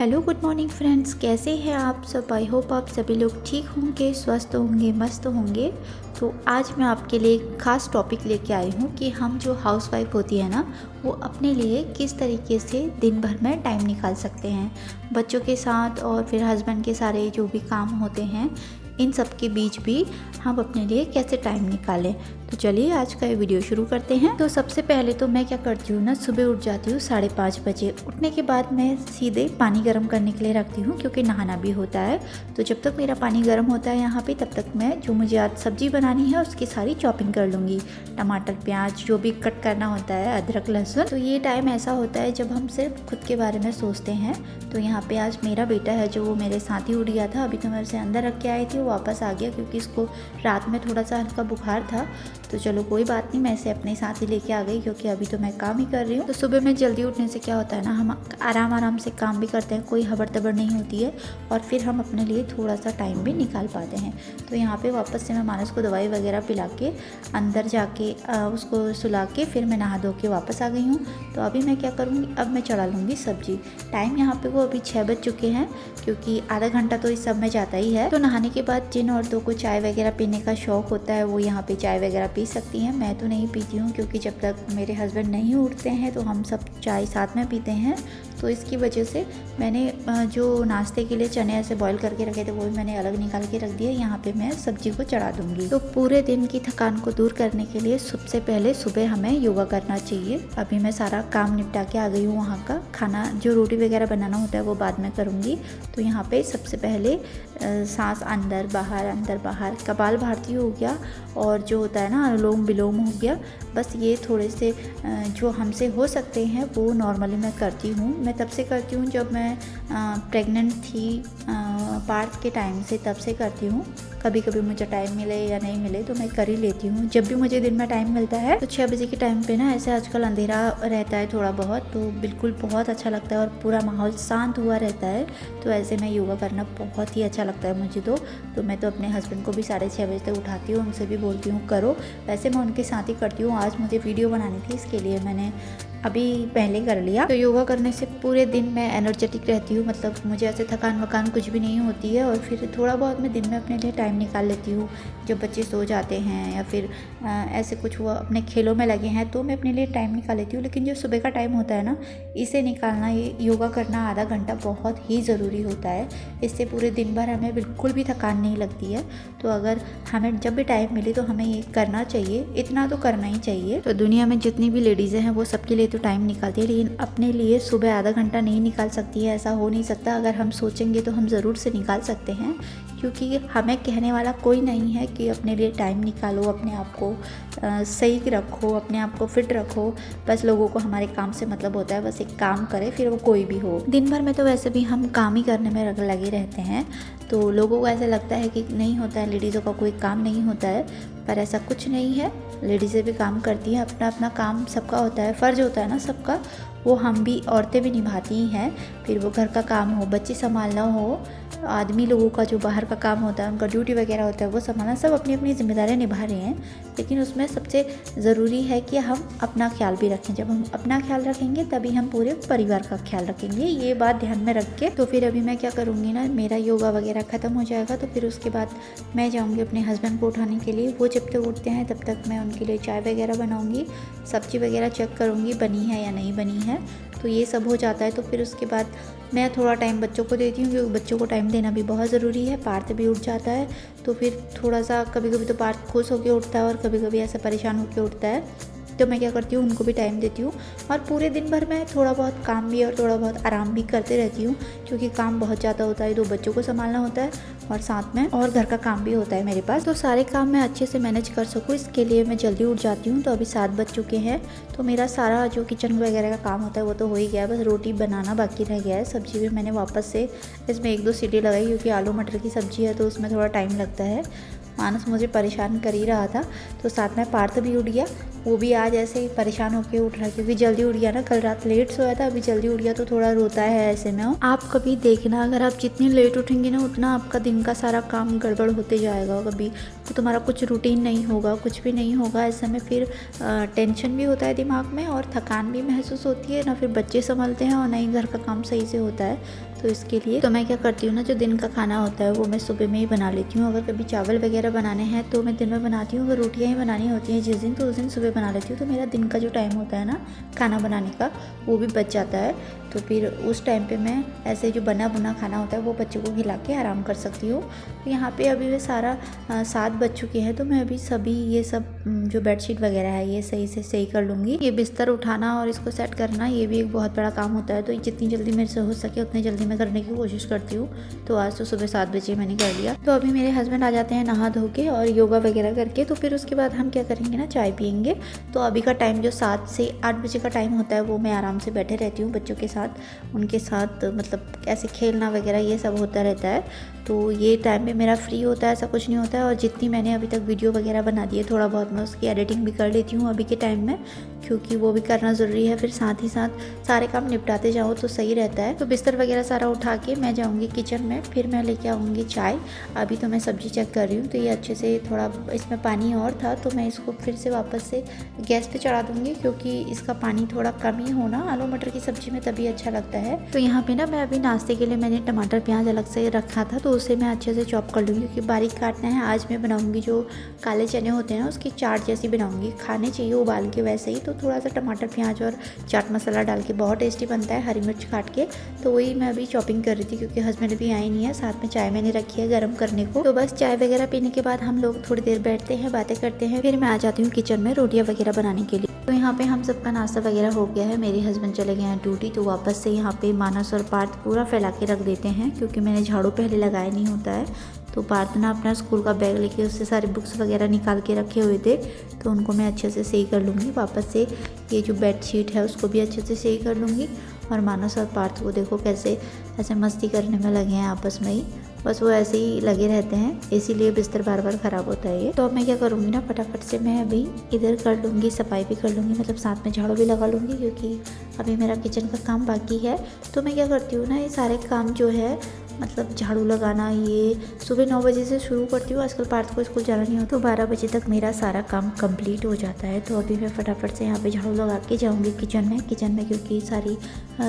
Hello good morning friends, कैसे हैं आप सब। आई होप आप सभी लोग ठीक होंगे, स्वस्थ होंगे, मस्त होंगे। तो आज मैं आपके लिए एक ख़ास टॉपिक लेके आई हूँ कि हम जो हाउसवाइफ होती है ना, वो अपने लिए किस तरीके से दिन भर में टाइम निकाल सकते हैं। बच्चों के साथ और फिर हस्बैंड के सारे जो भी काम होते हैं, इन सब के बीच भी हम अपने लिए कैसे टाइम निकालें। तो चलिए आज का ये वीडियो शुरू करते हैं। तो सबसे पहले तो मैं क्या करती हूँ ना, सुबह उठ जाती हूँ 5:30 बजे। उठने के बाद मैं सीधे पानी गर्म करने के लिए रखती हूँ, क्योंकि नहाना भी होता है। तो जब तक मेरा पानी गर्म होता है यहाँ पे, तब तक मैं जो मुझे आज सब्जी बनानी है उसकी सारी चॉपिंग कर लूँगी। टमाटर, प्याज जो भी कट करना होता है, अदरक, लहसुन। तो ये टाइम ऐसा होता है जब हम सिर्फ खुद के बारे में सोचते हैं। तो यहाँ पे आज मेरा बेटा है जो वो मेरे साथ ही उठ गया था। अभी तो मैं उसे अंदर रख के आई थी, वो वापस आ गया क्योंकि इसको रात में थोड़ा सा हल्का बुखार था। तो चलो कोई बात नहीं, मैं इसे अपने साथ ही लेके आ गई, क्योंकि अभी तो मैं काम ही कर रही हूँ। तो सुबह में जल्दी उठने से क्या होता है ना, हम आराम से काम भी करते हैं, कोई हबड़ तबड़ नहीं होती है, और फिर हम अपने लिए थोड़ा सा टाइम भी निकाल पाते हैं। तो यहाँ पे वापस से मैं मानस को दवाई वगैरह पिला के अंदर जाके उसको सुला के फिर मैं नहा धो के वापस आ गई हूँ। तो अभी मैं क्या करूँगी, अब मैं चढ़ा लूँगी सब्जी। टाइम यहाँ पे वो अभी 6 बज चुके हैं, क्योंकि आधा घंटा तो इस सब में जाता ही है। तो नहाने के बाद जिन औरतों को चाय वगैरह पीने का शौक होता है, वो यहाँ पे चाय वगैरह पी सकती हैं। मैं तो नहीं पीती हूँ, क्योंकि जब तक मेरे हस्बैंड नहीं उठते हैं तो हम सब चाय साथ में पीते हैं। तो इसकी वजह से मैंने जो नाश्ते के लिए चने ऐसे बॉईल करके रखे थे, वो भी मैंने अलग निकाल के रख दिया। यहाँ पे मैं सब्जी को चढ़ा दूँगी। तो पूरे दिन की थकान को दूर करने के लिए सबसे पहले सुबह हमें योगा करना चाहिए। अभी मैं सारा काम निपटा के आ गई हूँ। वहाँ का खाना, जो रोटी वगैरह बनाना होता है, वो बाद में करूँगी। तो यहाँ पे सबसे पहले सांस अंदर बाहर, कपाल भारती हो गया, और जो होता है ना अनुलोम विलोम हो गया। बस ये थोड़े से जो हमसे हो सकते हैं वो नॉर्मली मैं करती हूँ। मैं तब से करती हूँ जब मैं प्रेग्नेंट थी, पार्थ के टाइम से तब से करती हूँ। कभी कभी मुझे टाइम मिले या नहीं मिले तो मैं कर ही लेती हूँ। जब भी मुझे दिन में टाइम मिलता है तो 6 बजे के टाइम पे ना, ऐसे आजकल अंधेरा रहता है थोड़ा बहुत, तो बिल्कुल बहुत अच्छा लगता है और पूरा माहौल शांत हुआ रहता है। तो ऐसे में योगा करना बहुत ही अच्छा लगता है मुझे। तो मैं तो अपने हस्बैंड को भी 6:30 बजे तक उठाती हूँ, उनसे भी बोलती हूँ करो। वैसे मैं उनके साथ ही करती हूँ। आज मुझे वीडियो बनानी थी, इसके लिए मैंने अभी पहले कर लिया। तो योगा करने से पूरे दिन मैं एनर्जेटिक रहती हूँ, मतलब मुझे ऐसे थकान वकान कुछ भी नहीं होती है। और फिर थोड़ा बहुत मैं दिन में अपने लिए टाइम निकाल लेती हूँ। जब बच्चे सो जाते हैं या फिर ऐसे कुछ हुआ, अपने खेलों में लगे हैं, तो मैं अपने लिए टाइम निकाल लेती हूँ। लेकिन जो सुबह का टाइम होता है ना, इसे निकालना, ये योगा करना आधा घंटा बहुत ही ज़रूरी होता है। इससे पूरे दिन भर हमें बिल्कुल भी थकान नहीं लगती है। तो अगर हमें जब भी टाइम मिले तो हमें ये करना चाहिए, इतना तो करना ही चाहिए। तो दुनिया में जितनी भी लेडीज़ें हैं वो सबके लिए तो टाइम निकालती है, लेकिन अपने लिए सुबह आधा घंटा नहीं निकाल सकती है, ऐसा हो नहीं सकता। अगर हम सोचेंगे तो हम ज़रूर से निकाल सकते हैं, क्योंकि हमें कहने वाला कोई नहीं है कि अपने लिए टाइम निकालो, अपने आप को सही रखो, अपने आप को फिट रखो। बस लोगों को हमारे काम से मतलब होता है, बस एक काम करे, फिर वो कोई भी हो। दिन भर में तो वैसे भी हम काम ही करने में लगे रहते हैं। तो लोगों को ऐसा लगता है कि नहीं होता है, लेडीज़ों का कोई काम नहीं होता है, पर ऐसा कुछ नहीं है। लेडीज़ें भी काम करती हैं, अपना अपना काम सबका होता है, फ़र्ज होता है ना सबका, वो हम भी, औरतें भी निभाती ही हैं। फिर वो घर का काम हो, बच्चे संभालना हो, आदमी लोगों का जो बाहर का काम होता है, उनका ड्यूटी वगैरह होता है, वो संभालना, सब अपनी अपनी जिम्मेदारियां निभा रहे हैं। लेकिन उसमें सबसे ज़रूरी है कि हम अपना ख्याल भी रखें। जब हम अपना ख्याल रखेंगे तभी हम पूरे परिवार का ख्याल रखेंगे। ये बात ध्यान में रख के तो फिर अभी मैं क्या करूँगी ना, मेरा योगा वगैरह ख़त्म हो जाएगा तो फिर उसके बाद मैं जाऊँगी अपने हस्बैंड को उठाने के लिए। वो जब तक उठते हैं तब तक मैं उनके लिए चाय वगैरह बनाऊँगी, सब्ज़ी वगैरह चेक करूँगी बनी है या नहीं बनी है। तो ये सब हो जाता है तो फिर उसके बाद मैं थोड़ा टाइम बच्चों को देती हूँ, क्योंकि बच्चों को टाइम देना भी बहुत ज़रूरी है। पार्थ भी उठ जाता है तो फिर थोड़ा सा, कभी कभी तो पार्थ खुश होकर उठता है और कभी कभी ऐसा परेशान होकर उठता है। तो मैं क्या करती हूँ, उनको भी टाइम देती हूँ। और पूरे दिन भर मैं थोड़ा बहुत काम भी और थोड़ा बहुत आराम भी करते रहती हूँ, क्योंकि काम बहुत ज़्यादा होता है। 2 बच्चों को संभालना होता है और साथ में और घर का काम भी होता है मेरे पास। तो सारे काम मैं अच्छे से मैनेज कर सकूँ, इसके लिए मैं जल्दी उठ जाती हूँ। तो अभी 7 बज चुके हैं, तो मेरा सारा जो किचन वगैरह का काम होता है वो तो हो ही गया है, बस रोटी बनाना बाकी रह गया है। सब्ज़ी भी मैंने वापस से इसमें 1-2 सीटी लगाई, क्योंकि आलू मटर की सब्ज़ी है तो उसमें थोड़ा टाइम लगता है। मानस मुझे परेशान कर ही रहा था, तो साथ में पार्थ भी उठ गया। वो भी आज ऐसे ही परेशान होकर उठ रहा है, क्योंकि जल्दी उठ गया ना, कल रात लेट सोया था, अभी जल्दी उठ गया तो थोड़ा रोता है ऐसे में। आप कभी देखना, अगर आप जितनी लेट उठेंगे ना, उतना आपका दिन का सारा काम गड़बड़ होते जाएगा। कभी तो तुम्हारा कुछ रूटीन नहीं होगा, कुछ भी नहीं होगा। ऐसे में फिर टेंशन भी होता है दिमाग में और थकान भी महसूस होती है, ना फिर बच्चे संभलते हैं और ना ही घर का काम सही से होता है। तो इसके लिए तो मैं क्या करती हूँ ना, जो दिन का खाना होता है वो मैं सुबह में ही बना लेती हूँ। अगर कभी चावल वगैरह बनाने हैं तो मैं दिन में बनाती हूँ। अगर रोटियाँ ही बनानी होती हैं जिस दिन, तो उस दिन सुबह बना लेती हूँ। तो मेरा दिन का जो टाइम होता है ना खाना बनाने का, वो भी बच जाता है। तो फिर उस टाइम पे मैं ऐसे जो बना बुना खाना होता है वो बच्चों को खिला के आराम कर सकती हूँ। तो यहाँ पे अभी वे सारा 7 बज चुके हैं, तो मैं अभी सभी ये सब जो बेडशीट वगैरह है ये सही से सही कर लूँगी। ये बिस्तर उठाना और इसको सेट करना ये भी एक बहुत बड़ा काम होता है। तो जितनी जल्दी मेरे से हो सके उतनी जल्दी मैं करने की कोशिश करती हूँ। तो आज तो सुबह 7 बजे मैंने कर लिया। तो अभी मेरे हस्बैंड आ जाते हैं नहा धो के और योगा वगैरह करके। तो फिर उसके बाद हम क्या करेंगे ना, चाय पियेंगे। तो अभी का टाइम जो 7 से 8 बजे का टाइम होता है वो मैं आराम से बैठे रहती हूँ बच्चों के साथ, उनके साथ मतलब ऐसे खेलना वगैरह ये सब होता रहता है। तो ये टाइम में मेरा फ्री होता है, ऐसा कुछ नहीं होता है। और जितनी मैंने अभी तक वीडियो वगैरह बना दी है, थोड़ा बहुत मैं उसकी एडिटिंग भी कर लेती हूँ अभी के टाइम में, क्योंकि वो भी करना ज़रूरी है। फिर साथ ही साथ सारे काम निपटाते जाओ तो सही रहता है। तो बिस्तर वगैरह सारा उठा के मैं जाऊँगी किचन में, फिर मैं लेके आऊँगी चाय। अभी तो मैं सब्ज़ी चेक कर रही हूँ, तो ये अच्छे से थोड़ा इसमें पानी और था, तो मैं इसको फिर से वापस से गैस पे चढ़ा दूँगी, क्योंकि इसका पानी थोड़ा कम ही होना आलू मटर की सब्ज़ी में तभी अच्छा लगता है। तो यहाँ पे ना मैं अभी नाश्ते के लिए मैंने टमाटर प्याज अलग से रखा था, तो उसे मैं अच्छे से चॉप कर लूँगी, क्योंकि बारीक काटना है। आज मैं बनाऊँगी जो काले चने होते हैं ना, उसकी चाट जैसी बनाऊँगी, खाने चाहिए उबाल के वैसे ही। तो थोड़ा सा टमाटर प्याज और चाट मसाला डाल के बहुत टेस्टी बनता है, हरी मिर्च काट के। तो वही मैं अभी चॉपिंग कर रही थी, क्योंकि हस्बैंड भी आए नहीं है। साथ में चाय मैंने रखी है गर्म करने को। तो बस चाय वगैरह पीने के बाद हम लोग थोड़ी देर बैठते हैं, बातें करते हैं। फिर मैं आ जाती हूँ किचन में रोटियाँ वगैरह बनाने के लिए। तो यहाँ पे हम सबका नाश्ता वगैरह हो गया है। मेरे हस्बैंड चले गए हैं ड्यूटी, तो वापस से यहाँ पे मानस और पार्थ पूरा फैला के रख देते हैं, क्योंकि मैंने झाड़ू पहले लगाया नहीं होता है। तो पार्थ ना अपना स्कूल का बैग लेके उससे सारी बुक्स वगैरह निकाल के रखे हुए थे, तो उनको मैं अच्छे से सही कर लूँगी। वापस से ये जो बेडशीट है उसको भी अच्छे से सही कर लूँगी। और मानस और पार्थ को देखो कैसे ऐसे मस्ती करने में लगे हैं आपस में ही, बस वो ऐसे ही लगे रहते हैं, इसीलिए बिस्तर बार बार ख़राब होता है ये। तो अब मैं क्या करूँगी ना, फटाफट से मैं अभी इधर कर लूँगी, सफाई भी कर लूँगी, मतलब साथ में झाड़ू भी लगा लूँगी, क्योंकि अभी मेरा किचन का काम बाकी है। तो मैं क्या करती हूँ ना, ये सारे काम जो है मतलब झाड़ू लगाना ये सुबह 9 बजे से शुरू करती हूँ। आजकल पार्थ को स्कूल जाना नहीं हो, तो 12 बजे तक मेरा सारा काम कंप्लीट हो जाता है। तो अभी मैं फटाफट से यहाँ पे झाड़ू लगा के जाऊँगी किचन में, क्योंकि सारी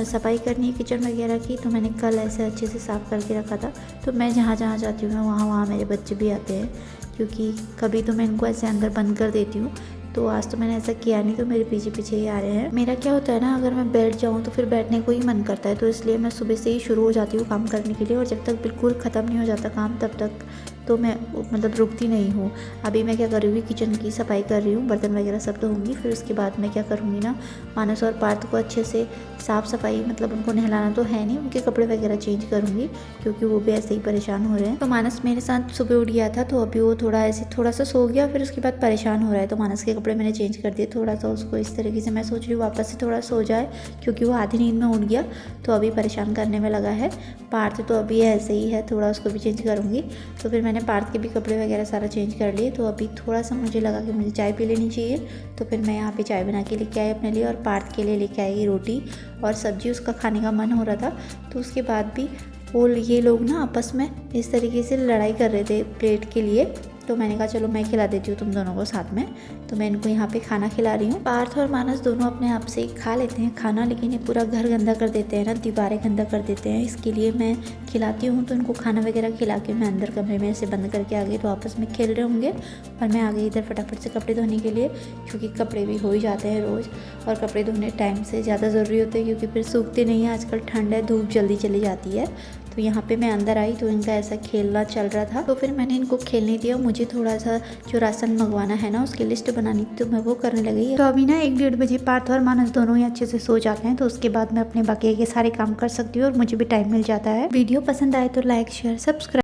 सफाई करनी है किचन वगैरह की। तो मैंने कल ऐसे अच्छे से साफ़ करके रखा था। तो मैं जहाँ जहाँ जाती हूँ ना वहाँ मेरे बच्चे भी आते हैं, क्योंकि कभी तो मैं इनको ऐसे अंदर बंद कर देती हूँ। तो आज तो मैंने ऐसा किया नहीं, तो मेरे पीछे पीछे ही आ रहे हैं। मेरा क्या होता है ना, अगर मैं बैठ जाऊँ तो फिर बैठने को ही मन करता है, तो इसलिए मैं सुबह से ही शुरू हो जाती हूँ काम करने के लिए। और जब तक बिल्कुल ख़त्म नहीं हो जाता काम तब तक तो मैं मतलब रुकती नहीं हूँ। अभी मैं क्या कर रही हूँ, किचन की सफाई कर रही हूँ, बर्तन वगैरह सब धोऊंगी। फिर उसके बाद मैं क्या करूँगी ना, मानस और पार्थ को अच्छे से साफ़ सफाई, मतलब उनको नहलाना तो है नहीं, उनके कपड़े वगैरह चेंज करूँगी, क्योंकि वो भी ऐसे ही परेशान हो रहे हैं। तो मानस मेरे साथ सुबह उठ गया था, तो अभी वो थोड़ा सा सो गया, फिर उसके बाद परेशान हो रहा है। तो मानस के कपड़े मैंने चेंज कर दिए थोड़ा सा उसको इस तरीके से। मैं सोच रही हूँ वापस से थोड़ा सो जाए, क्योंकि वो आधी नींद में उठ गया, तो अभी परेशान करने में लगा है। पार्थ तो अभी ऐसे ही है, थोड़ा उसको भी चेंज करूँगी। तो फिर मैंने पार्थ के भी कपड़े वगैरह सारा चेंज कर लिए। तो अभी थोड़ा सा मुझे लगा कि मुझे चाय पी लेनी चाहिए, तो फिर मैं यहाँ पे चाय बना के लेके आई अपने लिए, और पार्थ के लिए लेके आई रोटी और सब्जी। उसका खाने का मन हो रहा था, तो उसके बाद भी वो ये लोग ना आपस में इस तरीके से लड़ाई कर रहे थे प्लेट के लिए। तो मैंने कहा चलो मैं खिला देती हूँ तुम दोनों को साथ में। तो मैं इनको यहाँ पे खाना खिला रही हूँ। पार्थ और मानस दोनों अपने आप से खा लेते हैं खाना, लेकिन ये पूरा घर गंदा कर देते हैं ना, दीवारें गंदा कर देते हैं। इसके लिए मैं खिलाती हूँ, तो इनको खाना वगैरह खिला के मैं अंदर कमरे में ऐसे बंद करके आ गई। तो आपस में खेल रहे होंगे और मैं आ गई इधर फटाफट से कपड़े धोने के लिए, क्योंकि कपड़े भी हो ही जाते हैं रोज़। और कपड़े धोने टाइम से ज़्यादा ज़रूरी होते हैं, क्योंकि फिर सूखते नहीं हैं। आजकल ठंड है, धूप जल्दी चली जाती है। तो यहाँ पे मैं अंदर आई तो इनका ऐसा खेलना चल रहा था, तो फिर मैंने इनको खेलने दिया। मुझे थोड़ा सा जो राशन मंगवाना है ना उसकी लिस्ट बनानी थी, तो मैं वो करने लगी। तो अभी ना 1-1:30 बजे पार्थ और मानस दोनों ही अच्छे से सो जाते हैं, तो उसके बाद मैं अपने बाकी के सारे काम कर सकती हूँ और मुझे भी टाइम मिल जाता है। वीडियो पसंद आए तो लाइक शेयर सब्सक्राइब